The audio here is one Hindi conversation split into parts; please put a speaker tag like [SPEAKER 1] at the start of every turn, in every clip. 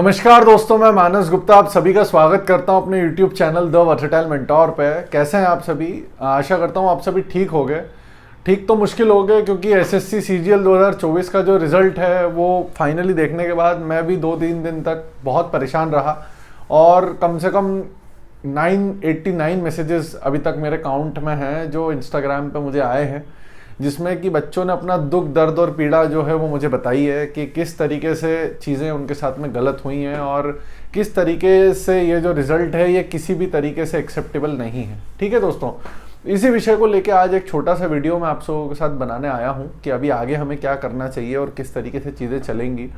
[SPEAKER 1] नमस्कार दोस्तों, मैं मानस गुप्ता आप सभी का स्वागत करता हूं अपने YouTube channel the versatile mentor पे। कैसे हैं आप सभी? आशा करता हूं आप सभी ठीक हो गए। ठीक तो मुश्किल हो गए क्योंकि एसएससी सीजीएल 2024 का जो रिजल्ट है वो फाइनली देखने के बाद मैं भी 2-3 दिन तक बहुत परेशान रहा और कम से कम 989 मैसेजेस अभी तक मेरे काउंट में हैं जो इंस्टाग्राम पे मुझे आए हैं, जिसमें कि बच्चों ने अपना दुख दर्द और पीड़ा जो है वो मुझे बताई है कि किस तरीके से चीज़ें उनके साथ में गलत हुई हैं और किस तरीके से ये जो रिज़ल्ट है ये किसी भी तरीके से एक्सेप्टेबल नहीं है। ठीक है दोस्तों, इसी विषय को लेके आज एक छोटा सा वीडियो मैं आप सबों के साथ बनाने आया हूँ कि अभी आगे हमें क्या करना चाहिए और किस तरीके से चीज़ें चलेंगी।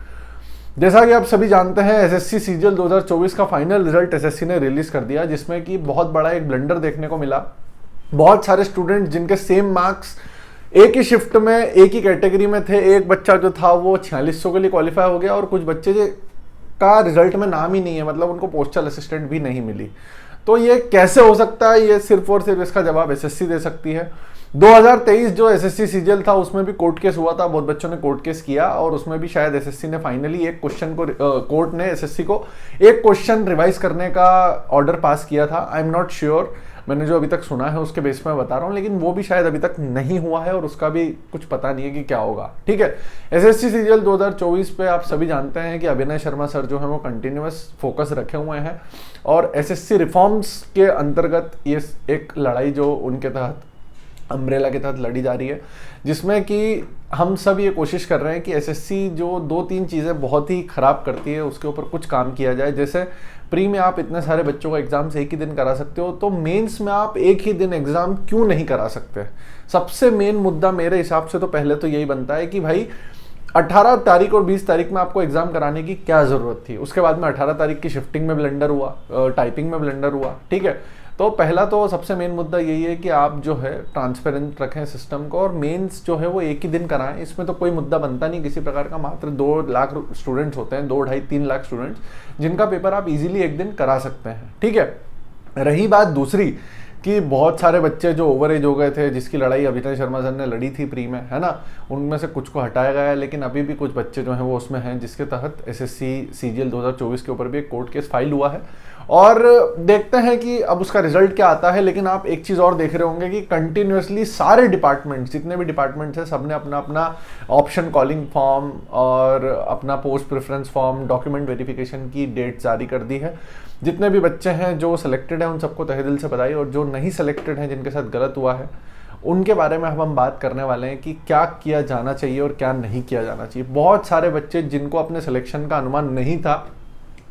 [SPEAKER 1] जैसा कि आप सभी जानते हैं, एसएससी सीजीएल 2024 का फाइनल रिजल्ट एसएससी ने रिलीज कर दिया, जिसमें कि बहुत बड़ा एक ब्लंडर देखने को मिला। बहुत सारे स्टूडेंट जिनके सेम मार्क्स एक ही शिफ्ट में एक ही कैटेगरी में थे, एक बच्चा जो था वो 4600 के लिए क्वालिफाई हो गया और कुछ बच्चे का रिजल्ट में नाम ही नहीं है, मतलब उनको पोस्टल असिस्टेंट भी नहीं मिली। तो ये कैसे हो सकता है? ये सिर्फ और सिर्फ इसका जवाब एसएससी दे सकती है। 2023 जो एसएससी सीजीएल था उसमें भी कोर्ट केस हुआ था, बहुत बच्चों ने कोर्ट केस किया और उसमें भी शायद एसएससी ने फाइनली एक क्वेश्चन को कोर्ट ने एसएससी को एक क्वेश्चन रिवाइज करने का ऑर्डर पास किया था। आई एम नॉट श्योर, मैंने जो अभी तक सुना है उसके बेस में बता रहा हूँ, लेकिन वो भी शायद अभी तक नहीं हुआ है और उसका भी कुछ पता नहीं है कि क्या होगा। ठीक है, एसएससी सीजीएल 2024 पे आप सभी जानते हैं कि अभिनय शर्मा सर जो है वो कंटिन्यूअस फोकस रखे हुए हैं और एसएससी रिफॉर्म्स के अंतर्गत ये एक लड़ाई जो उनके तहत अम्ब्रेला के तहत लड़ी जा रही है, जिसमें कि हम सब ये कोशिश कर रहे हैं कि एसएससी जो 2-3 चीज़ें बहुत ही ख़राब करती है उसके ऊपर कुछ काम किया जाए। जैसे प्री में आप इतने सारे बच्चों का एग्जाम्स एक ही दिन करा सकते हो, तो मेंस में आप एक ही दिन एग्ज़ाम क्यों नहीं करा सकते? सबसे मेन मुद्दा मेरे हिसाब से तो पहले तो यही बनता है कि भाई 18 तारीख और 20 तारीख में आपको एग्जाम कराने की क्या ज़रूरत थी? उसके बाद में 18 तारीख की शिफ्टिंग में ब्लंडर हुआ, टाइपिंग में ब्लंडर हुआ। ठीक है, तो पहला तो सबसे मेन मुद्दा यही है कि आप जो है ट्रांसपेरेंट रखें सिस्टम को और मेंस जो है वो एक ही दिन कराएं। इसमें तो कोई मुद्दा बनता नहीं किसी प्रकार का। मात्र 2 लाख स्टूडेंट्स होते हैं, 2, 2.5, 3 लाख स्टूडेंट्स, जिनका पेपर आप इजीली एक दिन करा सकते हैं। ठीक है, रही बात दूसरी कि बहुत सारे बच्चे जो ओवर एज हो गए थे, जिसकी लड़ाई अभिनय शर्मा सर ने लड़ी थी प्री में, है ना, उनमें से कुछ को हटाया गया है, लेकिन अभी भी कुछ बच्चे जो हैं वो उसमें हैं, जिसके तहत एसएससी सीजीएल 2024 के ऊपर भी एक कोर्ट केस फाइल हुआ है और देखते हैं कि अब उसका रिजल्ट क्या आता है। लेकिन आप एक चीज़ और देख रहे होंगे कि कंटिन्यूसली सारे डिपार्टमेंट्स, जितने भी डिपार्टमेंट्स हैं, सबने अपना अपना ऑप्शन कॉलिंग फॉर्म और अपना post preference form, document verification की डेट जारी कर दी है। जितने भी बच्चे हैं जो सिलेक्टेड हैं उन सबको तहे दिल से बधाई, और जो नहीं सिलेक्टेड हैं, जिनके साथ गलत हुआ है, उनके बारे में हम बात करने वाले हैं कि क्या किया जाना चाहिए और क्या नहीं किया जाना चाहिए। बहुत सारे बच्चे जिनको अपने सिलेक्शन का अनुमान नहीं था,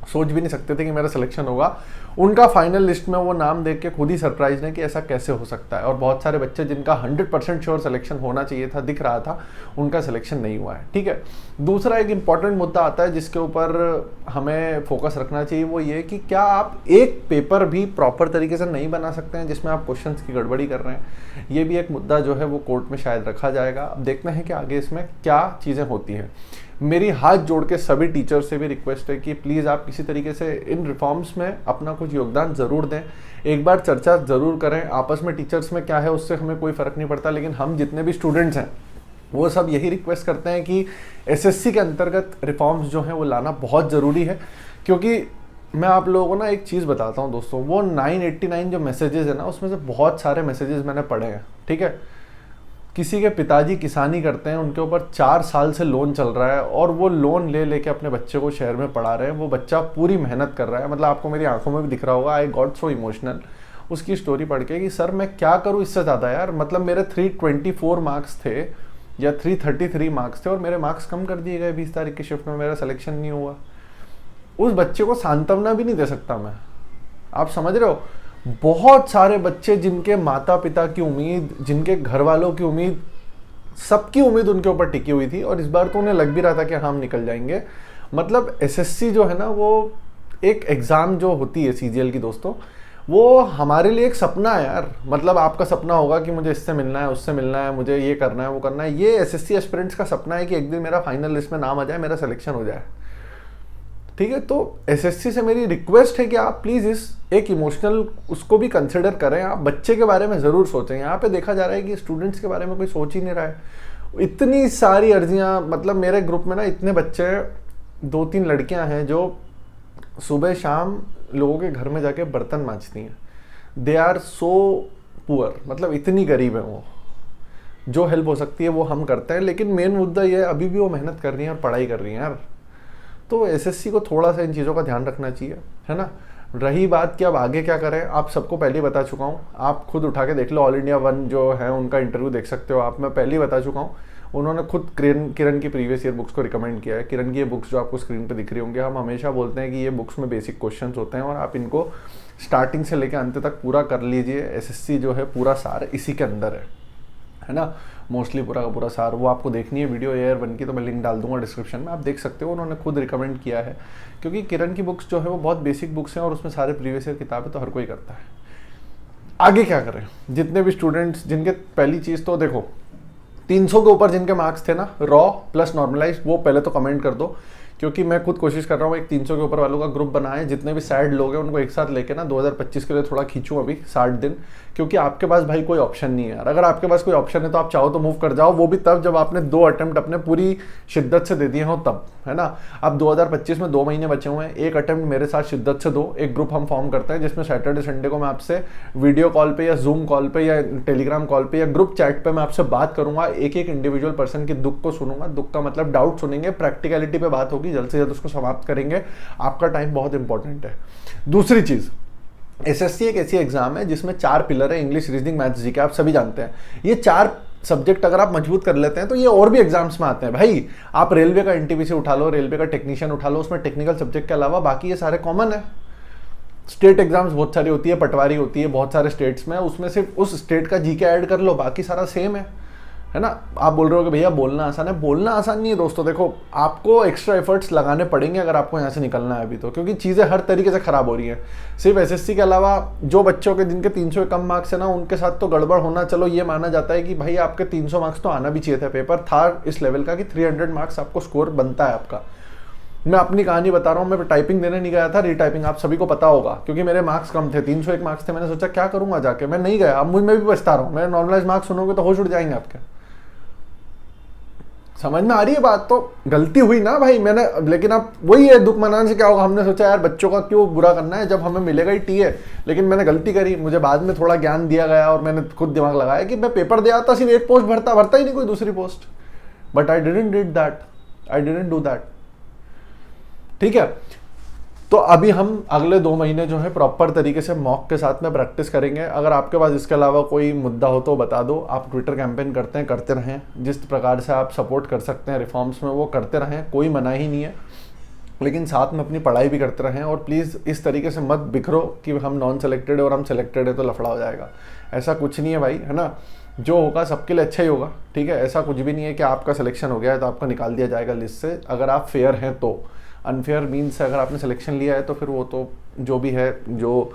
[SPEAKER 1] सोच भी नहीं सकते थे कि मेरा सिलेक्शन होगा, उनका फाइनल लिस्ट में वो नाम देख के खुद ही सरप्राइज है कि ऐसा कैसे हो सकता है। और बहुत सारे बच्चे जिनका 100% श्योर सिलेक्शन होना चाहिए था, दिख रहा था, उनका सिलेक्शन नहीं हुआ है। ठीक है, दूसरा एक इंपॉर्टेंट मुद्दा आता है जिसके ऊपर हमें फोकस रखना चाहिए, वो ये कि क्या आप एक पेपर भी प्रॉपर तरीके से नहीं बना सकते हैं जिसमें आप क्वेश्चंस की गड़बड़ी कर रहे हैं? ये भी एक मुद्दा जो है वो कोर्ट में शायद रखा जाएगा। अब देखते हैं कि आगे इसमें क्या चीज़ें होती हैं। मेरी हाथ जोड़ के सभी टीचर्स से भी रिक्वेस्ट है कि प्लीज़ आप किसी तरीके से इन रिफॉर्म्स में अपना कुछ योगदान ज़रूर दें। एक बार चर्चा ज़रूर करें आपस में, टीचर्स में क्या है उससे हमें कोई फ़र्क नहीं पड़ता, लेकिन हम जितने भी स्टूडेंट्स हैं वो सब यही रिक्वेस्ट करते हैं कि एसएससी के अंतर्गत रिफॉर्म्स जो हैं वो लाना बहुत ज़रूरी है। क्योंकि मैं आप लोगों को ना एक चीज़ बताता हूँ दोस्तों, वो 989 जो मैसेजेस है ना, उसमें से बहुत सारे मैसेजेस मैंने पढ़े हैं। ठीक है, किसी के पिताजी किसानी करते हैं, उनके ऊपर 4 साल से लोन चल रहा है और वो लोन ले लेके अपने बच्चे को शहर में पढ़ा रहे हैं। वो बच्चा पूरी मेहनत कर रहा है, मतलब आपको मेरी आंखों में भी दिख रहा होगा, आई गॉट सो इमोशनल उसकी स्टोरी पढ़ के कि सर मैं क्या करूं इससे ज़्यादा यार। मतलब मेरे 324 मार्क्स थे या 333 मार्क्स थे और मेरे मार्क्स कम कर दिए गए 20 तारीख की शिफ्ट में, मेरा सिलेक्शन नहीं हुआ। उस बच्चे को सांत्वना भी नहीं दे सकता मैं, आप समझ रहे हो? बहुत सारे बच्चे जिनके माता पिता की उम्मीद, जिनके घर वालों की उम्मीद, सबकी उम्मीद उनके ऊपर टिकी हुई थी और इस बार तो उन्हें लग भी रहा था कि हम निकल जाएंगे। मतलब एसएससी जो है ना, वो एक एग्ज़ाम जो होती है सीजीएल की दोस्तों, वो हमारे लिए एक सपना है यार। मतलब आपका सपना होगा कि मुझे इससे मिलना है, उससे मिलना है, मुझे ये करना है, वो करना है। ये एसएससी एस्पिरेंट्स का सपना है कि एक दिन मेरा फाइनल लिस्ट में नाम आ जाए, मेरा सिलेक्शन हो जाए। ठीक है, तो एसएससी से मेरी रिक्वेस्ट है कि आप प्लीज़ इस एक इमोशनल उसको भी कंसिडर करें। आप बच्चे के बारे में ज़रूर सोचें। यहाँ पे देखा जा रहा है कि स्टूडेंट्स के बारे में कोई सोच ही नहीं रहा है। इतनी सारी अर्जियाँ, मतलब मेरे ग्रुप में ना इतने बच्चे, 2-3 लड़कियाँ हैं जो सुबह शाम लोगों के घर में जाके बर्तन मांजती हैं। दे आर सो पुअर, मतलब इतनी गरीब है वो। जो हेल्प हो सकती है वो हम करते हैं, लेकिन मेन मुद्दा ये है अभी भी वो मेहनत कर रही हैं और पढ़ाई कर रही हैं यार। तो एसएससी को थोड़ा सा इन चीज़ों का ध्यान रखना चाहिए, है ना। रही बात कि अब आगे क्या करें, आप सबको पहले ही बता चुका हूँ, आप खुद उठा के देख लो, ऑल इंडिया 1 जो है उनका इंटरव्यू देख सकते हो आप। मैं पहले ही बता चुका हूँ, उन्होंने खुद किरण की प्रीवियस ईयर बुक्स को रिकमेंड किया है। किरण की ये बुक्स जो आपको स्क्रीन पे दिख रही होंगे, हम हमेशा बोलते हैं कि ये बुक्स में बेसिक क्वेश्चंस होते हैं और आप इनको स्टार्टिंग से लेकर अंत तक पूरा कर लीजिए। एसएससी जो है पूरा सार इसी के अंदर है ना, मोस्टली पूरा का पूरा सार। वो आपको देखनी है वीडियो AR1 की, तो मैं लिंक डाल दूंगा डिस्क्रिप्शन में, आप देख सकते हो। उन्होंने खुद रिकमेंड किया है, क्योंकि किरण की बुक्स जो है वो बहुत बेसिक बुक्स हैं और उसमें सारे प्रीवियस ईयर किताबें तो हर कोई करता है। आगे क्या करें, जितने भी स्टूडेंट्स जिनके, पहली चीज़ तो देखो 300 के ऊपर जिनके मार्क्स थे ना रॉ प्लस नॉर्मलाइज, वो पहले तो कमेंट कर दो, क्योंकि मैं खुद कोशिश कर रहा हूँ एक 300 के ऊपर वालों का ग्रुप बनाए। जितने भी सैड लोग हैं उनको एक साथ लेके ना 2025 के लिए थोड़ा खींचूं अभी 60 दिन, क्योंकि आपके पास भाई कोई ऑप्शन नहीं है यार। अगर आपके पास कोई ऑप्शन है तो आप चाहो तो मूव कर जाओ, वो भी तब जब आपने 2 अटेम्प्ट अपने पूरी शिद्दत से दे दिए हो तब, है ना। अब 2025 में 2 महीने बचे हुए हैं, एक अटेम्प्ट मेरे साथ शिद्दत से दो। एक ग्रुप हम फॉर्म करते हैं जिसमें सैटरडे संडे को मैं आपसे वीडियो कॉल पे या जूम कॉल पे या टेलीग्राम कॉल पे या ग्रुप चैट पे मैं आपसे बात करूंगा, एक एक इंडिविजुअल पर्सन की दुख को सुनूंगा। दुख का मतलब डाउट सुनेंगे, प्रैक्टिकलिटी पे बात होगी, जल्द से जल्द उसको समाप्त करेंगे। आपका टाइम बहुत इंपॉर्टेंट है। दूसरी चीज, एसएससी एक ऐसी एग्जाम है जिसमें 4 पिलर है, इंग्लिश, रीजनिंग, मैथ्स, जीके, आप सभी जानते हैं। ये 4 सब्जेक्ट अगर आप मजबूत कर लेते हैं तो ये और भी एग्जाम्स में आते हैं भाई। आप रेलवे का एनटीपीसी उठा लो, रेलवे का टेक्नीशियन उठा लो, उसमें टेक्निकल सब्जेक्ट के अलावा बाकी ये सारे कॉमन है। स्टेट एग्जाम्स बहुत सारी होती है, पटवारी होती है बहुत सारे स्टेट्स में, उसमें सिर्फ उस स्टेट का जीके ऐड कर लो, बाकी सारा सेम है ना। आप बोल रहे हो कि भैया बोलना आसान है, बोलना आसान नहीं है दोस्तों। देखो आपको एक्स्ट्रा एफर्ट्स लगाने पड़ेंगे अगर आपको यहाँ से निकलना है अभी तो, क्योंकि चीज़ें हर तरीके से खराब हो रही हैं। सिर्फ एसएससी के अलावा जो बच्चों के जिनके 300 कम मार्क्स है ना, उनके साथ तो गड़बड़ होना चलो ये माना जाता है कि भाई आपके 300 मार्क्स तो आना भी चाहिए था। पेपर था इस लेवल का कि 300 मार्क्स आपको स्कोर बनता है आपका। मैं अपनी कहानी बता रहा हूँ, मैं टाइपिंग देने नहीं गया था, रीटाइपिंग आप सभी को पता होगा, क्योंकि मेरे मार्क्स कम थे, 301 मार्क्स थे। मैंने सोचा क्या करूँगा जाके, मैं नहीं गया। अब मुझ में भी पछता रहा हूँ, मेरे नॉर्मलाइज मार्क्स सुनोगे तो होश उड़ जाएंगे आपके। समझ में आ रही है बात। तो गलती हुई ना भाई मैंने, लेकिन अब वही है, दुख मनाने से क्या होगा। हमने सोचा यार बच्चों का क्यों बुरा करना है जब हमें मिलेगा ही टीए, लेकिन मैंने गलती करी। मुझे बाद में थोड़ा ज्ञान दिया गया और मैंने खुद दिमाग लगाया कि मैं पेपर दे आता, सिर्फ एक पोस्ट भरता ही नहीं कोई दूसरी post. But I didn't do that. ठीक है, तो अभी हम अगले 2 महीने जो है प्रॉपर तरीके से मॉक के साथ में प्रैक्टिस करेंगे। अगर आपके पास इसके अलावा कोई मुद्दा हो तो बता दो। आप ट्विटर कैंपेन करते हैं, करते रहें। जिस प्रकार से आप सपोर्ट कर सकते हैं रिफॉर्म्स में वो करते रहें, कोई मना ही नहीं है, लेकिन साथ में अपनी पढ़ाई भी करते रहें। और प्लीज़ इस तरीके से मत बिखरो कि हम नॉन सेलेक्टेड है और हम सेलेक्टेड है तो लफड़ा हो जाएगा। ऐसा कुछ नहीं है भाई, है ना। जो होगा सबके लिए अच्छा ही होगा, ठीक है। ऐसा कुछ भी नहीं है कि आपका सिलेक्शन हो गया है तो आपको निकाल दिया जाएगा लिस्ट से, अगर आप फेयर हैं तो। अनफेयर मीन्स अगर आपने सिलेक्शन लिया है तो फिर वो तो जो भी है, जो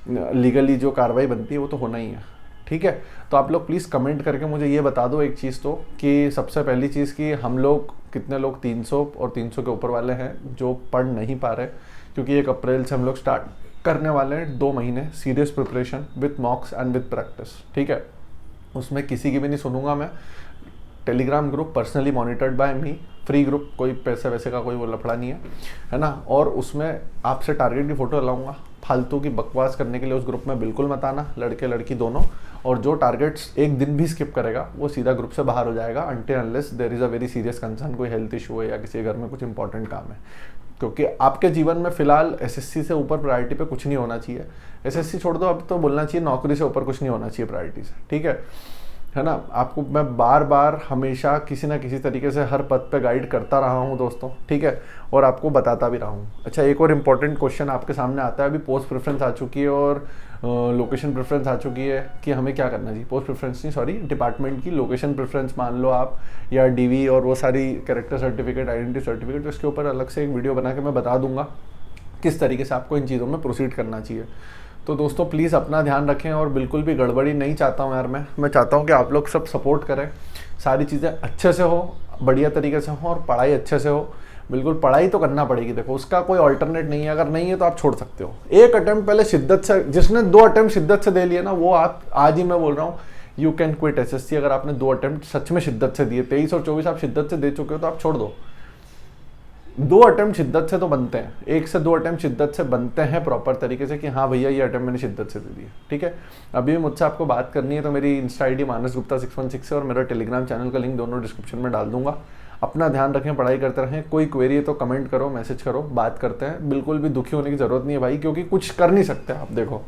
[SPEAKER 1] लीगली जो कार्रवाई बनती है वो तो होना ही है, ठीक है। तो आप लोग प्लीज़ कमेंट करके मुझे ये बता दो एक चीज़ तो, कि सबसे पहली चीज़ कि हम लोग कितने लोग 300 और 300 के ऊपर वाले हैं जो पढ़ नहीं पा रहे, क्योंकि 1 अप्रैल से हम लोग स्टार्ट करने वाले हैं 2 महीने serious preparation with मॉक्स and with practice, ठीक है। उसमें किसी की भी नहीं सुनूंगा मैं। Telegram group personally monitored by me, free group, कोई पैसे वैसे का कोई वो लफड़ा नहीं है ना। और उसमें आपसे टारगेट की फ़ोटो लाऊंगा, फालतू की बकवास करने के लिए उस ग्रुप में बिल्कुल मत आना, लड़के लड़की दोनों। और जो टारगेट्स एक दिन भी स्किप करेगा वो सीधा ग्रुप से बाहर हो जाएगा, until unless there is a very serious concern, कोई हेल्थ इशू है या किसी घर में कुछ इंपॉर्टेंट काम है। क्योंकि आपके जीवन में फिलहाल एसएससी से ऊपर प्रायोरिटी पे कुछ नहीं होना चाहिए। एसएससी छोड़ दो, अब तो बोलना चाहिए नौकरी से ऊपर कुछ नहीं होना चाहिए प्रायोरिटी से, ठीक है ना। आपको मैं बार बार हमेशा किसी ना किसी तरीके से हर पद पे गाइड करता रहा हूँ दोस्तों, ठीक है, और आपको बताता भी रहा हूँ। अच्छा, एक और इम्पॉर्टेंट क्वेश्चन आपके सामने आता है। अभी पोस्ट प्रेफरेंस आ चुकी है और लोकेशन प्रेफरेंस आ चुकी है कि हमें क्या करना चाहिए। पोस्ट प्रेफरेंस नहीं, सॉरी, डिपार्टमेंट की लोकेशन प्रेफरेंस मान लो आप, या डीवी और वो सारी कैरेक्टर सर्टिफिकेट, आइडेंटिटी सर्टिफिकेट। तो इसके ऊपर अलग से एक वीडियो बना के मैं बता दूंगा किस तरीके से आपको इन चीज़ों में प्रोसीड करना चाहिए। तो दोस्तों प्लीज़ अपना ध्यान रखें, और बिल्कुल भी गड़बड़ी नहीं चाहता हूँ यार। मैं चाहता हूँ कि आप लोग सब सपोर्ट करें, सारी चीज़ें अच्छे से हो, बढ़िया तरीके से हो, और पढ़ाई अच्छे से हो। बिल्कुल पढ़ाई तो करना पड़ेगी, देखो उसका कोई अल्टरनेट नहीं है। अगर नहीं है तो आप छोड़ सकते हो। एक अटेम्प्ट पहले शिद्दत से, जिसने 2 अटेम्प्ट शिद्दत से दे लिए ना, वो आप आज ही मैं बोल रहा हूँ यू कैन क्विट एसएससी। अगर आपने 2 अटेम्प्ट सच में शिद्दत से दिए, 23 और 24 आप शिद्दत से दे चुके हो, तो आप छोड़ दो। 2 अटेम्प्ट शिद्दत से तो बनते हैं, 1 से 2 अटेम्प्ट शिद्दत से बनते हैं प्रॉपर तरीके से कि हाँ भैया ये अटेम्प्ट मैंने शिद्दत से दे दिया, ठीक है। अभी भी मुझसे आपको बात करनी है तो मेरी इंस्टा ID मानस गुप्ता 616 है और मेरा टेलीग्राम चैनल का लिंक दोनों डिस्क्रिप्शन में डाल दूंगा। अपना ध्यान रखें, पढ़ाई करते रहें। कोई क्वेरी है तो कमेंट करो, मैसेज करो, बात करते हैं। बिल्कुल भी दुखी होने की ज़रूरत नहीं है भाई, क्योंकि कुछ कर नहीं सकते आप। देखो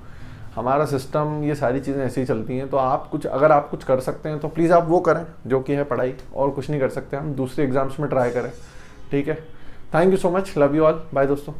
[SPEAKER 1] हमारा सिस्टम, ये सारी चीज़ें ऐसी ही चलती हैं। तो आप कुछ, अगर आप कुछ कर सकते हैं तो प्लीज़ आप वो करें जो कि है पढ़ाई, और कुछ नहीं कर सकते हम। दूसरे एग्जाम्स में ट्राई करें, ठीक है। Thank you so much, love you all, bye दोस्तों।